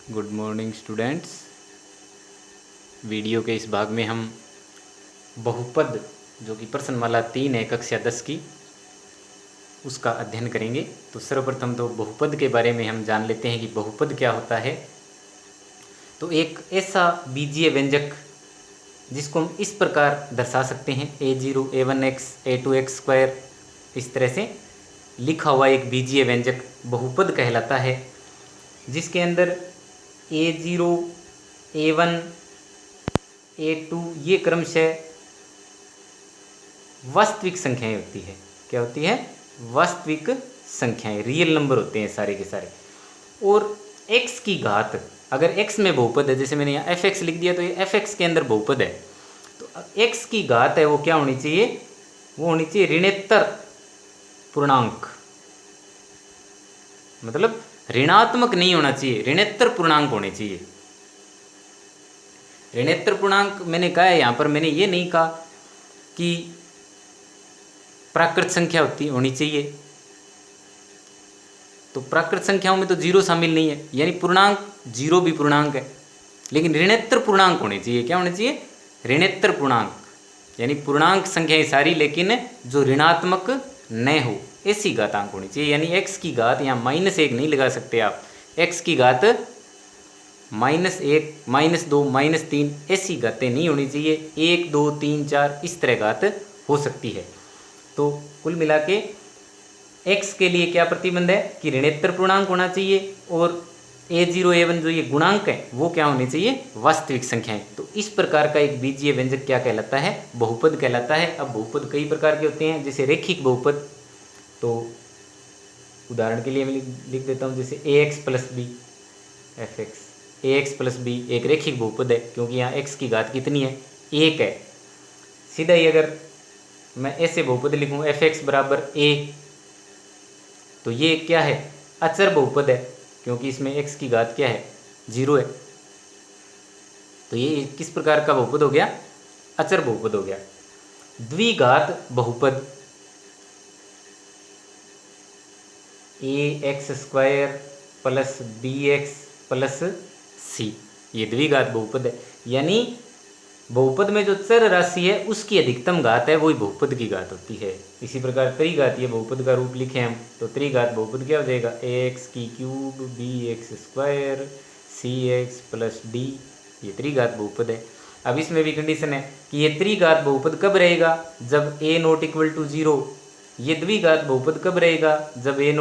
Good morning students. Video के इस भाग में हम बहुपद जो कि प्रश्नमाला 3 है कक्षा 10 की, उसका अध्ययन करेंगे। तो सर्वप्रथम तो बहुपद के बारे में हम जान लेते हैं कि बहुपद क्या होता है। तो एक ऐसा बीजीय व्यंजक जिसको हम इस प्रकार दर्शा सकते हैं a0 a1x a2x स्क्वायर, इस तरह से लिखा हुआ एक बीजीय व्यंजक बहुपद कहलाता है, जिसके अंदर a0 a1 a2 ये क्रमशः वास्तविक संख्याएं होती है। क्या होती है? वास्तविक संख्याएं, रियल नंबर होते हैं सारे के सारे। और x की घात, अगर x में बहुपद है, जैसे मैंने यहाँ fx लिख दिया तो ये fx के अंदर बहुपद है, तो x की घात है वो क्या होनी चाहिए? वो होनी चाहिए ऋणोत्तर पूर्णांक, मतलब ऋणात्मक नहीं होना चाहिए, ऋणोत्तर पूर्णांक होने चाहिए। ऋणोत्तर पूर्णांक मैंने कहा है यहाँ पर, मैंने ये नहीं कहा कि प्राकृत संख्या होनी चाहिए। तो प्राकृत संख्याओं में तो जीरो शामिल नहीं है, यानी पूर्णांक जीरो भी पूर्णांक है, लेकिन ऋणोत्तर पूर्णांक होने चाहिए। क्या होने चाहिए? ऋणोत्तर पूर्णांक, यानी पूर्णांक संख्याएं सारी लेकिन जो ऋणात्मक न हो, ऐसी घातांक होनी चाहिए। यानी x की घात यहाँ -1 नहीं लगा सकते आप, x की घात -1 -2 -3 ऐसी घातें नहीं होनी चाहिए। 1 2 3 4 इस तरह घात हो सकती है। तो कुल मिला के x के लिए क्या प्रतिबंध है कि ऋणोत्तर पूर्णांक होना चाहिए, और a0 a1 जो ये गुणांक है वो क्या होने चाहिए? वास्तविक संख्याएं। तो इस प्रकार का एक बीजीय व्यंजक क्या कहलाता है? बहुपद कहलाता है। अब बहुपद कई प्रकार के होते हैं, जैसे रेखिक बहुपद। तो उदाहरण के लिए मैं लिख देता हूँ, जैसे ax + b fx, ax + b एक रेखिक बहुपद है, क्योंकि यहाँ x की घात कितनी है? 1 है। सीधा ही अगर मैं ऐसे बहुपद लिखूँ fx = a, तो ये क्या है? अचर बहुपद है, क्योंकि इसमें x की घात क्या है? 0 है। तो ये किस प्रकार का बहुपद हो गया? अचर बहुपद हो गया। द्विघात बहुपद ax² + bx + c, ये द्विघात बहुपद है। यानी बहुपद में जो चर राशि है उसकी अधिकतम घात है, वही बहुपद की घात होती है। इसी प्रकार त्रिघातीय बहुपद का रूप लिखें हम, तो त्रिघात बहुपद क्या हो जाएगा? ax³ bx² cx + d, ये त्रिघात बहुपद है। अब इसमें भी कंडीशन है कि ये त्रिघात बहुपद कब रहेगा? जब a ≠ 0। ये द्विघात बहुपद कब रहेगा? जब a ≠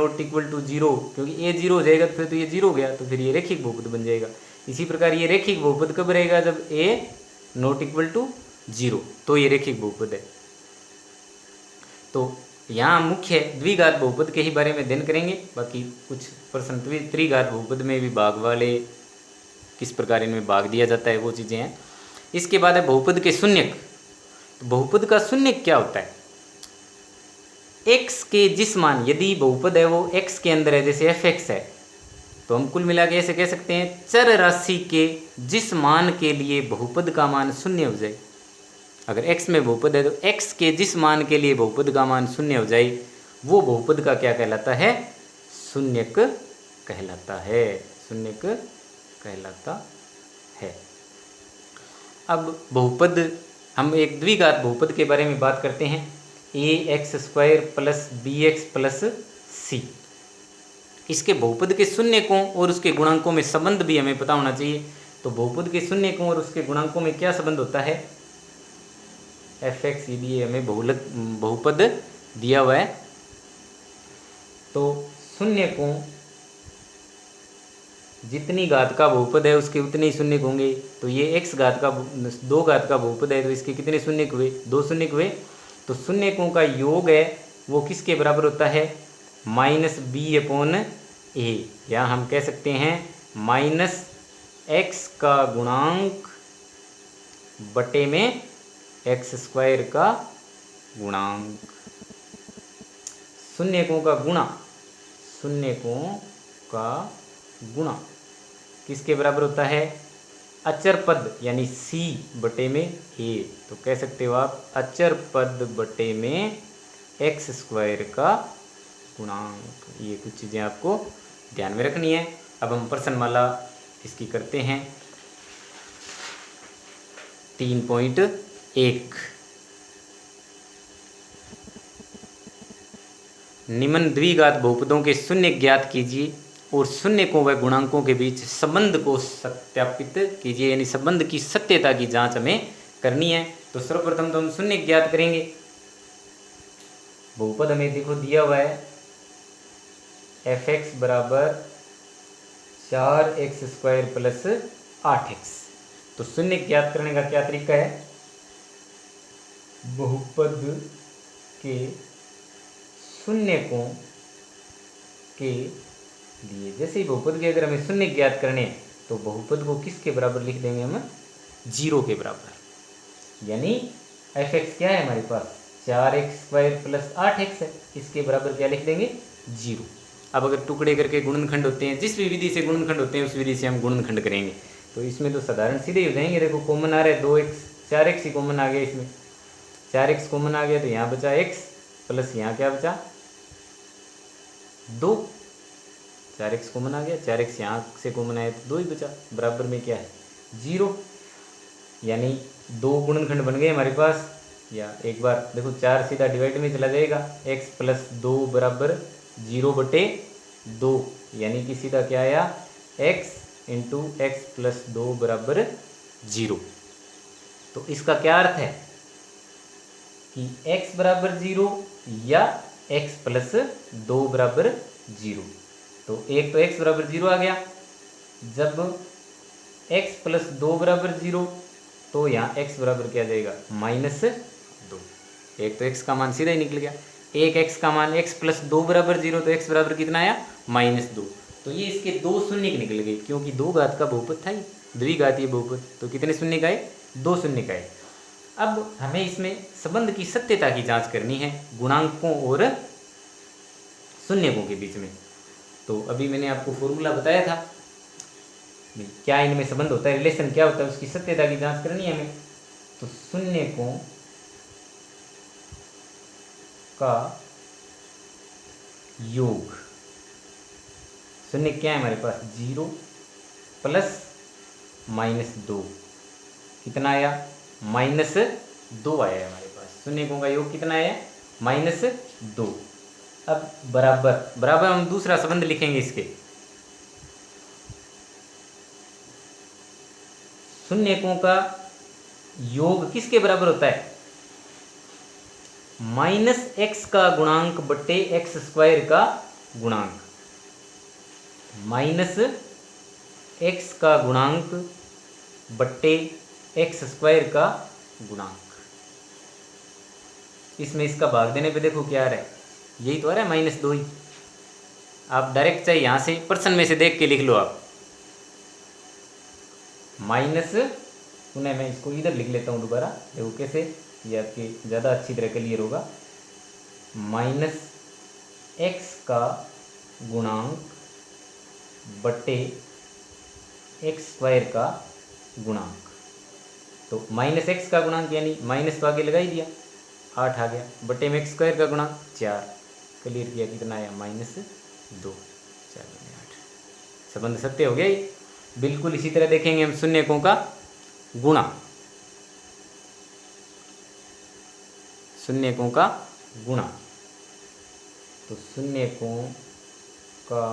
0, क्योंकि a 0 हो जाएगा तो फिर तो ये 0 हो गया, तो फिर ये रेखिक बहुपद बन जाएगा। इसी प्रकार ये रेखिक बहुपद कब रहेगा? जब a ≠ 0, तो ये रेखिक बहुपद है। तो यहाँ मुख्य द्विघात बहुपद के ही बारे में अध्ययन करेंगे, बाकी कुछ प्रश्न त्रिघात बहुपद में भी भाग वाले, किस प्रकार इनमें भाग दिया जाता है, वो चीज़ें हैं। इसके बाद है बहुपद के शून्यक। तो बहुपद का शून्यक क्या होता है? x के जिस मान, यदि बहुपद है वो x के अंदर है, जैसे fx है, तो हम कुल मिला के ऐसे कह सकते हैं, चर राशि के जिस मान के लिए बहुपद का मान 0 हो जाए। अगर x में बहुपद है तो x के जिस मान के लिए बहुपद का मान 0 हो जाए, वो बहुपद का क्या कहलाता है? शून्यक कहलाता है। शून्यक कहलाता है। अब बहुपद, हम एक द्विघात बहुपद के बारे में बात करते हैं, ax² + bx + c। इसके बहुपद के शून्यकों और उसके गुणांकों में संबंध भी हमें पता होना चाहिए। तो बहुपद के शून्यकों और उसके गुणांकों में क्या संबंध होता है? fx, ये हमें बहुपद दिया हुआ है, तो शून्यकों जितनी घात का बहुपद है उसके उतने ही शून्यक होंगे। तो ये x घात का 2 घात का बहुपद है, तो इसके कितने शून्यक हुए? 2 शून्यक हुए। तो शून्यकों का योग है वो किसके बराबर होता है? -b/a, या हम कह सकते हैं -x का गुणांक बटे में x² का गुणांक। शून्यकों का गुणा, शून्यकों का गुणा किसके बराबर होता है? अचर पद यानी c/a। तो कह सकते हो आप अचर पद बटे में x² का गुणांक। ये कुछ चीज़ें आपको ध्यान में रखनी है। अब हम प्रश्नमाला इसकी करते हैं 3.1। निम्न द्विघात बहुपदों के शून्य ज्ञात कीजिए और शून्यकों व गुणांकों के बीच संबंध को सत्यापित कीजिए, यानी संबंध की सत्यता की जांच हमें करनी है। तो सर्वप्रथम तो हम शून्य ज्ञात करेंगे। बहुपद हमें देखो दिया हुआ है f(x) बराबर 4x² प्लस 8x। तो शून्य ज्ञात करने का क्या तरीका है? बहुपद के शून्यकों के लिए, जैसे ही बहुपद के अगर हमें शून्य ज्ञात करने हैं तो बहुपद को किसके बराबर लिख देंगे हम? 0 के बराबर। यानी f(x) क्या है हमारे पास? 4x² प्लस 8x है। इसके बराबर क्या लिख देंगे? 0। अब अगर टुकड़े करके गुणनखंड होते हैं, जिस भी विधि से गुणनखंड होते हैं उस विधि से हम गुणनखंड करेंगे। तो इसमें तो साधारण सीधे हो जाएंगे। देखो कॉमन आ रहा है 2x, 4x ही कॉमन आ गया। इसमें 4x कॉमन आ गया तो यहाँ बचा x प्लस यहाँ क्या बचा? 2। 4x कॉमन आ गया, 4x यहाँ से कॉमन आया तो 2 ही बचा। बराबर में क्या है? 0। यानी 2 गुणनखंड बन गए हमारे पास। या एक बार देखो 4 सीधा डिवाइड में चला जाएगा, x प्लस 2 बराबर 0/2। यानी कि सीधा क्या आया? x इंटू एक्स प्लस 2 बराबर 0। तो इसका क्या अर्थ है कि x बराबर 0 या x प्लस 2 बराबर 0। तो एक तो x बराबर 0 आ गया। जब x प्लस 2 बराबर 0 तो यहाँ x बराबर क्या आ जाएगा? -2। एक तो x का मान सीधा ही निकल गया। एक x का मान x प्लस 2 बराबर 0 तो x बराबर कितना आया? -2। तो ये इसके 2 शून्य निकल गए, क्योंकि 2 घात का बहुपद था ही, द्विघातीय बहुपद। तो कितने शून्य का है? 2 शून्य का है। अब हमें इसमें संबंध की सत्यता की जांच करनी है गुणांकों और शून्यकों के बीच में। तो अभी मैंने आपको फॉर्मूला बताया था, क्या इनमें संबंध होता है, रिलेशन क्या होता है, उसकी सत्यता की जांच करनी है हमें। तो शून्यकों का योग, शून्य क्या है हमारे पास? 0 प्लस -2। कितना आया? -2 आया है हमारे पास। शून्यकों का योग कितना आया? -2। अब बराबर बराबर हम दूसरा संबंध लिखेंगे इसके। शून्यकों का योग किसके बराबर होता है? -x का गुणांक बट्टे x² का गुणांक। -x का गुणांक बट्टे x² का गुणांक। इसमें इसका भाग देने पे देखो क्या आ रहा है? यही तो आ रहा है -2 ही। आप डायरेक्ट चाहे यहाँ से प्रश्न में से देख के लिख लो आप। माइनस, पुनः मैं इसको इधर लिख लेता हूँ दोबारा, देखो कैसे, ये आपके ज़्यादा अच्छी तरह क्लियर होगा। -x का गुणांक बट्टे x² का गुणांक। तो -x का गुणांक यानी माइनस तो आगे लगा ही दिया, 8 आ गया, बट्टे में x² का गुणांक 4। क्लियर किया, कितना आया? -2। 4 बटे 8। संबंध सत्य हो गया ये। बिल्कुल इसी तरह देखेंगे हम शून्यकों का गुणा। शून्यकों का गुणा, तो शून्यकों का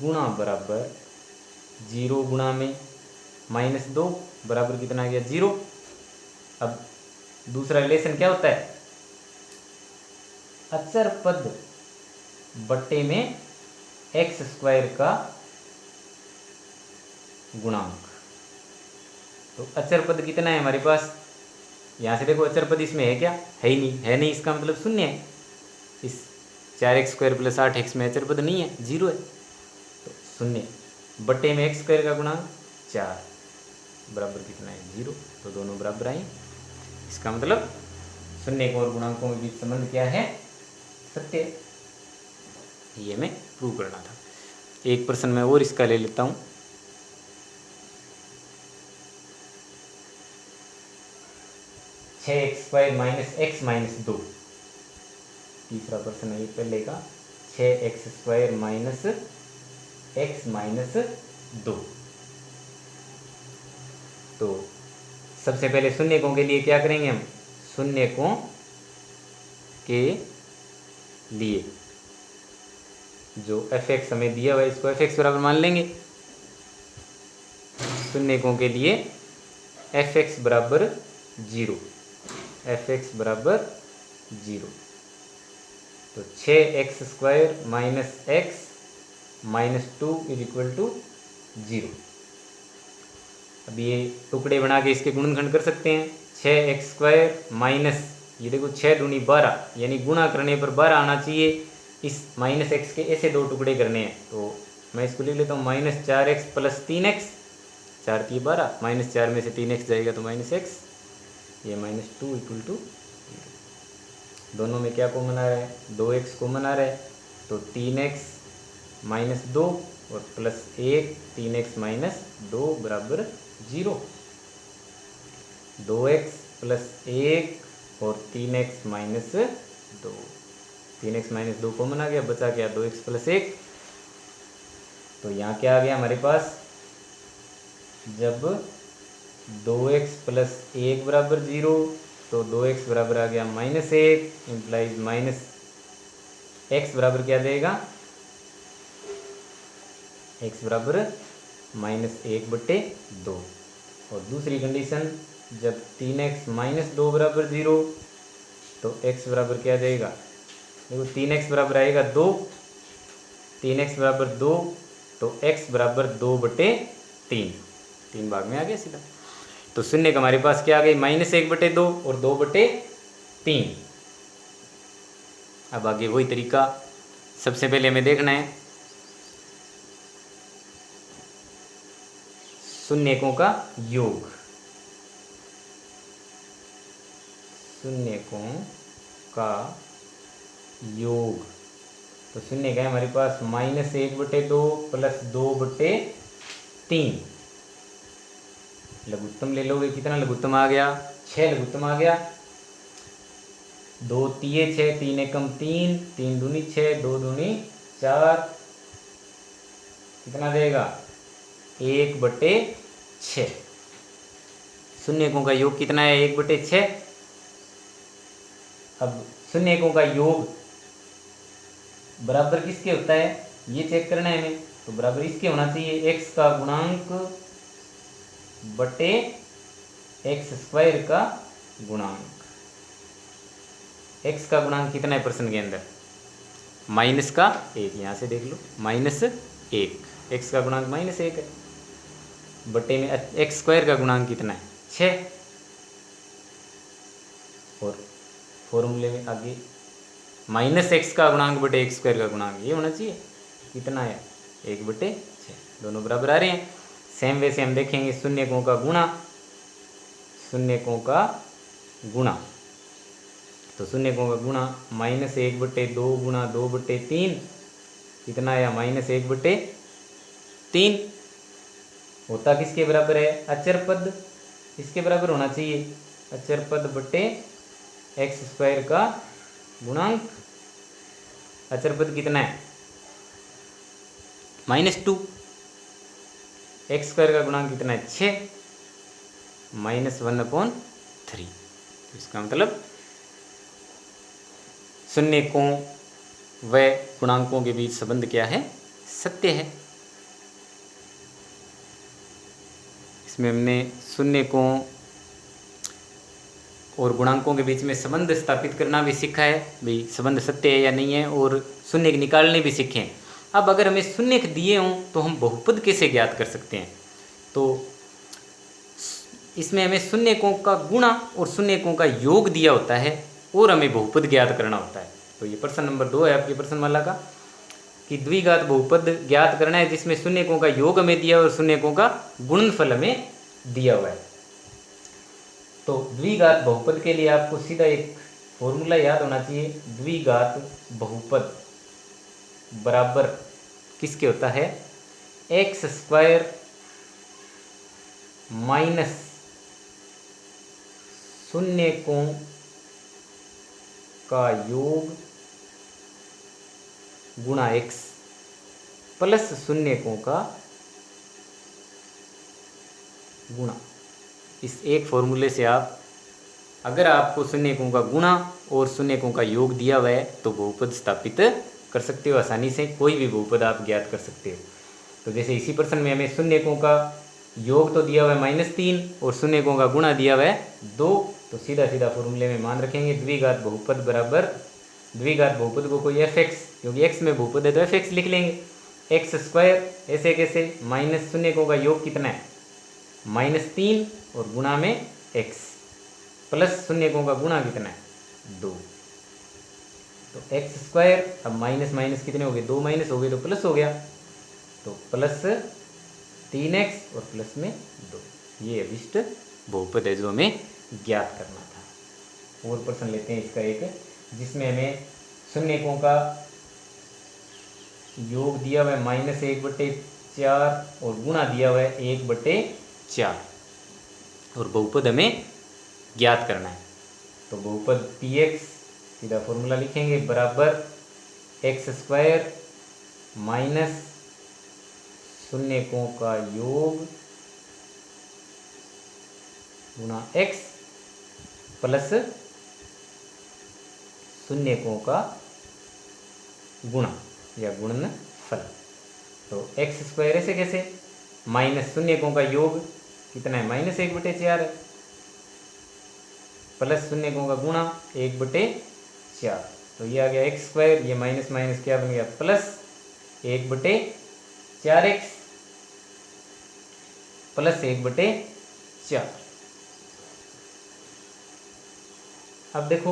गुणा बराबर 0 गुणा में -2 बराबर कितना आ गया? 0। अब दूसरा रिलेशन क्या होता है? अचर पद बट्टे में x² का गुणांक। तो अचर पद कितना है हमारे पास? यहाँ से देखो अचर पद इसमें है क्या? है ही नहीं, है नहीं, इसका मतलब शून्य है। इस 4x² प्लस 8x में अचर पद नहीं है, 0 है। तो शून्य बट्टे में x² का गुणांक 4 बराबर कितना है? 0। तो दोनों बराबर आए। इसका मतलब शून्य और गुणांकों के बीच संबंध क्या है? सत्य। ये हमें प्रूव करना था। एक प्रश्न मैं और इसका ले लेता हूँ। (6x² - x - 2). तीसरा प्रश्न है ये पहले का। 6x² - x - 2। तो सबसे पहले शून्यकों के लिए क्या करेंगे हम, शून्यकों के लिए जो f(x) हमें दिया हुआ है इसको f(x) बराबर मान लेंगे। शून्यकों के लिए f(x) बराबर 0, f(x) बराबर 0। तो 6x² minus x minus 2 is equal to 0। अब ये टुकड़े बना के इसके गुणनखंड कर सकते हैं। 6x² माइनस, ये देखो 6 दूनी 12, यानी गुणा करने पर 12 आना चाहिए। इस माइनस x के ऐसे दो टुकड़े करने हैं, तो मैं इसको लिख लेता हूँ -4x प्लस 3x, 4 3 12, -4 में से 3x जाएगा तो -x, ये -2 इक्वल टू 0। दोनों में क्या कॉमन आ रहा है, 2x कॉमन आ रहा है, तो 3x माइनस 2 और प्लस 1, 3x माइनस 2 बराबर 0। 2x प्लस 1 और 3x minus 2, 3x minus 2 common आ गया, बचा गया 2x प्लस 1। तो यहाँ क्या आ गया हमारे पास, जब 2x प्लस 1 बराबर 0 तो 2x बराबर आ गया -1, इम्प्लाइज माइनस x बराबर क्या देगा, x बराबर -1/2। और दूसरी कंडीशन, जब 3x माइनस 2 बराबर 0 तो x बराबर क्या देगा, देखो 3x बराबर आएगा 2, 3x बराबर 2 तो x बराबर 2/3, 3 भाग में आ गया सीधा। तो शून्य का हमारे पास क्या आ गई, -1/2 और 2/3। अब आगे वही तरीका, सबसे पहले हमें देखना है शून्यकों का योग। शून्यकों का योग, तो शून्य का है हमारे पास -1/2 प्लस 2/3। लघुत्तम ले लोगे, कितना लघुत्तम आ गया, 6 लघुत्तम आ गया। 2 तिये 6, 3 एकम 3, 3 दूनी 6, 2 दूनी 4, कितना देगा 1/6। शून्यकों का योग कितना है, 1/6। अब शून्यकों का योग बराबर किसके होता है, ये चेक करना है हमें, तो बराबर इसके होना चाहिए, x का गुणांक बटे x² का गुणांक। x का गुणांक कितना है प्रश्न के अंदर, -1, यहाँ से देख लो -1, x का गुणांक -1 है, बटे में x² का गुणांक कितना है 6, और फॉर्मूले में आगे -x का गुणांक बटे x² का गुणांक, ये होना चाहिए, कितना है 1/6, दोनों बराबर आ रहे हैं। सेम वैसे हम देखेंगे शून्यकों का गुणा, शून्यकों का गुणा, तो शून्यकों का गुणा -1/2 गुणा 2/3, कितना आया -1/3, होता किसके बराबर है, अचर पद, इसके बराबर होना चाहिए, अचर पद बटे x² का गुणांक। अचर पद कितना है -2, x² का गुणांक कितना है 6, -1/3। तो इसका मतलब शून्यकों व गुणांकों के बीच संबंध क्या है, सत्य है। इसमें हमने शून्यकों और गुणांकों के बीच में संबंध स्थापित करना भी सीखा है, भाई संबंध सत्य है या नहीं है, और शून्य निकालने भी सीखे हैं। अब अगर हमें शून्य दिए हों तो हम बहुपद कैसे ज्ञात कर सकते हैं, तो इसमें हमें शून्यकों का गुणा और शून्यकों का योग दिया होता है और हमें बहुपद ज्ञात करना होता है। तो ये प्रश्न नंबर 2 है आपकी प्रश्नमाला का, कि द्विघात बहुपद ज्ञात करना है जिसमें शून्यकों का योग हमें दिया और शून्यकों का गुणनफल हमें दिया हुआ है। तो द्विघात बहुपद के लिए आपको सीधा एक फॉर्मूला याद होना चाहिए, द्विघात बहुपद बराबर किसके होता है, x² माइनस शून्यकों का योग गुणा x प्लस शून्यकों का गुणा। इस एक फॉर्मूले से आप, अगर आपको शून्यकों का गुणा और शून्यकों का योग दिया हुआ है तो बहुपद स्थापित कर सकते हो आसानी से, कोई भी बहुपद आप ज्ञात कर सकते हो। तो जैसे इसी प्रश्न में हमें शून्यकों का योग तो दिया हुआ है -3 और शून्यकों का गुणा दिया हुआ है 2, तो सीधा सीधा फॉर्मूले में मान रखेंगे द्विघात बहुपद बराबर, द्विघात बहुपद को कोई fx, क्योंकि x में बहुपद है तो fx लिख लेंगे, x²। ऐसे कैसे, माइनस शून्यकों का योग कितना है -3 और गुणा में x, प्लस शून्यकों का गुणा कितना है 2, तो x²। अब माइनस माइनस कितने हो गए, 2 माइनस हो गए तो प्लस हो गया, तो प्लस 3x और प्लस में 2। ये अभिष्ट बहुपद है जो हमें ज्ञात करना था। और प्रश्न लेते हैं इसका एक, जिसमें हमें शून्यकों का योग दिया हुआ है -1/4 और गुणा दिया हुआ है 1/4 और बहुपद हमें ज्ञात करना है। तो बहुपद px, सीधा फॉर्मूला लिखेंगे, बराबर x² माइनस शून्यकों का योग गुणा x प्लस शून्यकों का गुणा या गुणनफल। तो x² ऐसे कैसे, माइनस शून्यकों का योग कितना है -1/4 है, प्लस शून्यकों का गुणा 1/4, तो ये आ गया x², ये माइनस माइनस क्या बन गया प्लस 1/4x प्लस 1/4। अब देखो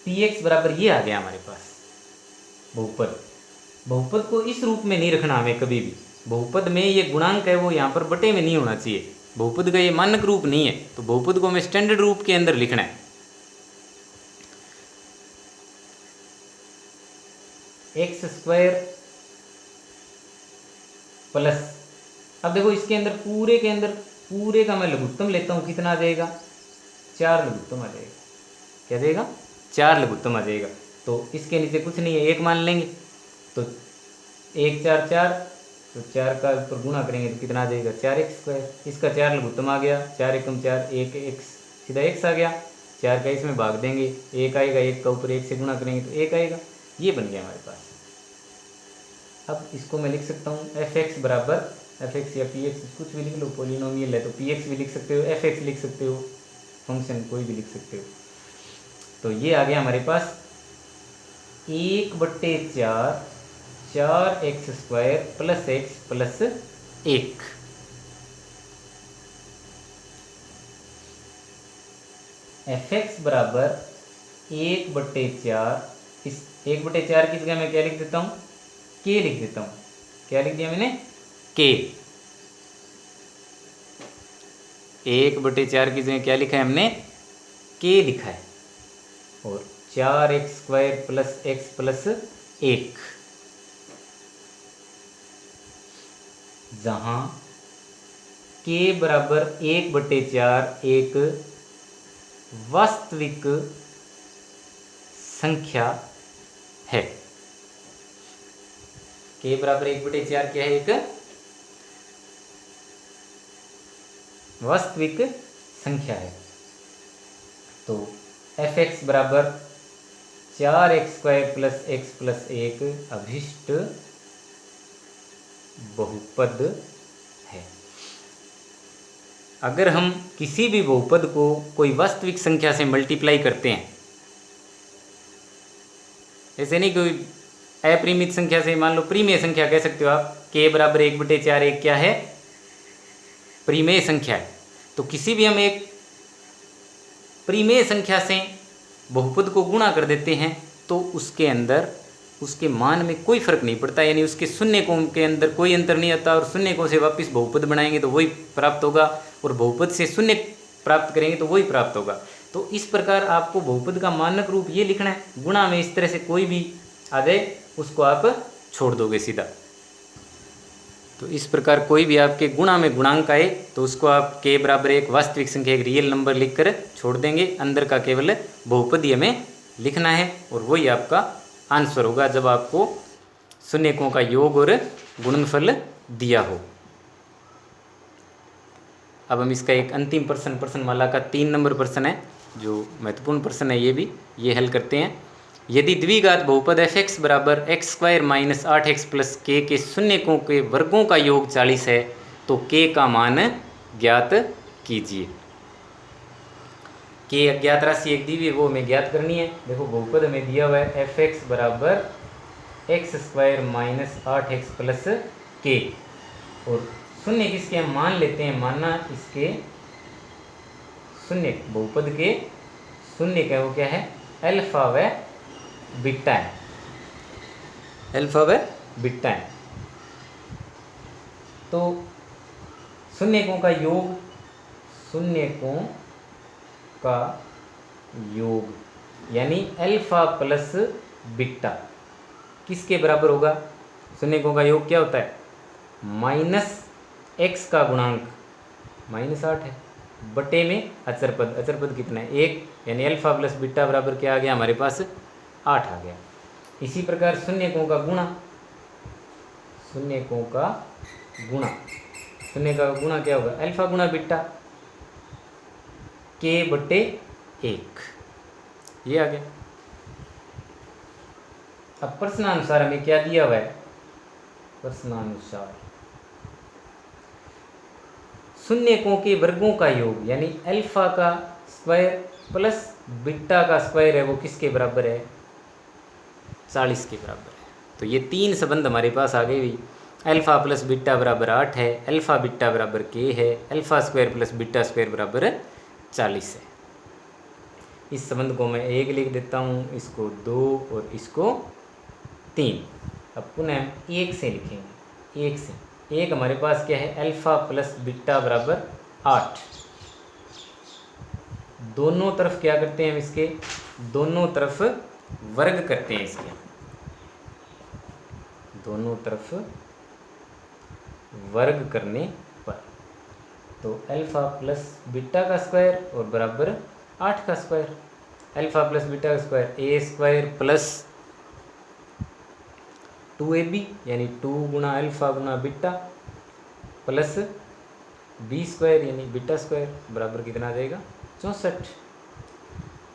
px बराबर ये आ गया हमारे पास बहुपद। बहुपद को इस रूप में नहीं रखना हमें कभी भी, बहुपद में ये गुणांक है वो यहाँ पर बटे में नहीं होना चाहिए, बहुपद का ये मानक रूप नहीं है, तो बहुपद को हमें स्टैंडर्ड रूप के अंदर लिखना है। x² प्लस, अब देखो इसके अंदर पूरे का मैं लघुत्तम लेता हूँ, कितना आ जाएगा 4 लघुत्तम आ जाएगा, क्या देगा 4 लघुत्तम आ जाएगा। तो इसके नीचे कुछ नहीं है, 1 मान लेंगे, तो 1 4 4, तो 4 का ऊपर गुणा करेंगे तो कितना आ जाएगा 4x²। इसका 4 लघुत्तम आ गया, 4 एकम 4, 1 x, सीधा x आ गया, 4 का इसमें भाग देंगे 1 आएगा, 1 का ऊपर 1 से गुणा करेंगे तो 1 आएगा। ये बन गया हमारे पास। अब इसको मैं लिख सकता हूँ fx बराबर, fx या px कुछ भी लिख लो, पोलिनोमियल है तो px भी लिख सकते हो, fx लिख सकते हो, फंक्शन कोई भी लिख सकते हो। तो ये आ गया हमारे पास 1/4 4x² plus x plus 1। fx बराबर 1/4, इस 1/4 की जगह मैं क्या लिख देता हूँ, k लिख देता हूँ। क्या लिख दिया मैंने, k। 1/4 की जगह क्या लिखा है हमने, k लिखा है, और 4x² प्लस x प्लस 1, जहाँ k बराबर 1/4 एक वास्तविक संख्या है। k बराबर 1/4 क्या है, एक वास्तविक संख्या है। तो fx बराबर 4x² प्लस x प्लस 1 अभिष्ट बहुपद है। अगर हम किसी भी बहुपद को कोई वास्तविक संख्या से मल्टीप्लाई करते हैं, ऐसे नहीं कोई अपरिमित संख्या से, मान लो परिमेय संख्या कह सकते हो आप, k बराबर 1/4 एक क्या है, परिमेय संख्या है। तो किसी भी हम एक परिमेय संख्या से बहुपद को गुणा कर देते हैं तो उसके अंदर उसके मान में कोई फर्क नहीं पड़ता, यानी उसके शून्यकों के अंदर कोई अंतर नहीं आता, और शून्यकों से वापस बहुपद बनाएंगे तो वही प्राप्त होगा, और बहुपद से शून्य प्राप्त करेंगे तो वही प्राप्त होगा। तो इस प्रकार आपको बहुपद का मानक रूप ये लिखना है, गुणा में इस तरह से कोई भी आ जाए उसको आप छोड़ दोगे सीधा। तो इस प्रकार कोई भी आपके गुणा में गुणांक आए तो उसको आप k बराबर एक वास्तविक संख्या, एक रियल नंबर लिखकर छोड़ देंगे, अंदर का केवल बहुपद ही हमें लिखना है, और वही आपका आंसर होगा जब आपको शून्यकों का योग और गुणनफल दिया हो। अब हम इसका एक अंतिम प्रश्न माला का 3 नंबर प्रश्न है, जो महत्वपूर्ण प्रश्न है ये भी, ये हल करते हैं। यदि द्विघात बहुपद f(x) बराबर x² minus 8x plus k के शून्यकों के वर्गों का योग 40 है तो k का मान ज्ञात कीजिए। k अज्ञात राशि एक दी हुई है, वो हमें ज्ञात करनी है। देखो बहुपद हमें दिया हुआ है f(x) बराबर x² minus 8x plus k, और शून्य किसके हम मान लेते हैं, मानना इसके शून्य, बहुपद के शून्य का वो क्या है, अल्फा व बीटा है, अल्फा व बीटा है। तो शून्यकों का योग, शून्यकों का योग यानी अल्फा प्लस बीटा किसके बराबर होगा, शून्यकों का योग क्या होता है, माइनस x का गुणांक -8 है बटे में अचर पद, अचर पद कितना है 1, यानी अल्फा प्लस बीटा बराबर क्या आ गया हमारे पास 8 आ गया। इसी प्रकार शून्यकों का गुणा, शून्यकों का गुणा, शून्य का गुणा क्या होगा, अल्फा गुणा बीटा k बटे 1, ये आ गया। अब प्रश्नानुसार हमें क्या दिया हुआ है, प्रश्नानुसार शून्यकों के वर्गों का योग यानी अल्फा का स्क्वायर प्लस बीटा का स्क्वायर है वो किसके बराबर है, 40 के बराबर है। तो ये 3 संबंध हमारे पास आ गए भी, अल्फा प्लस बीटा बराबर 8 है, अल्फा बीटा बराबर k है, alpha square plus beta square बराबर 40 है। इस संबंध को मैं 1 लिख देता हूँ, इसको 2 और इसको 3। अब पुनः 1 से लिखेंगे, 1 से, एक हमारे पास क्या है, अल्फा प्लस बीटा बराबर 8, दोनों तरफ क्या करते हैं हम इसके, दोनों तरफ वर्ग करते हैं इसके, दोनों तरफ वर्ग करने पर, तो अल्फा प्लस बीटा का स्क्वायर और बराबर 8 का स्क्वायर, अल्फा प्लस बीटा का स्क्वायर a² प्लस 2ab यानी 2 गुणा अल्फा गुणा बीटा प्लस b² यानी बीटा स्क्वायर बराबर कितना आ जाएगा 64।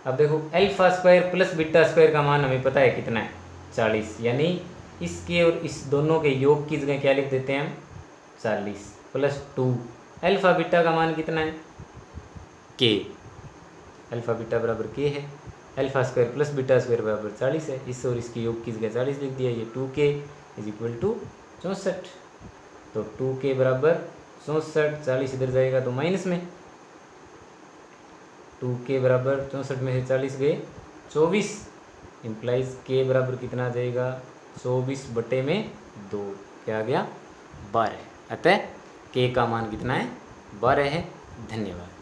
अब देखो alpha square plus beta square का मान हमें पता है कितना है 40, यानी इसके और इस दोनों के योग की जगह क्या लिख देते हैं हम 40 प्लस 2, अल्फा बीटा का मान कितना है k, अल्फा बीटा बराबर k है, alpha square plus beta square बराबर 40 है, इस और इसकी योग की जगह 40 लिख दिया, ये 2k इज इक्वल टू 64। तो 2k बराबर 64, 40 इधर जाएगा तो माइनस में, 2k बराबर 64 में से 40 गए 24, इम्प्लाइज k बराबर कितना आ जाएगा 24 बटे में 2, क्या आ गया 12। अतः k का मान कितना है 12 है। धन्यवाद।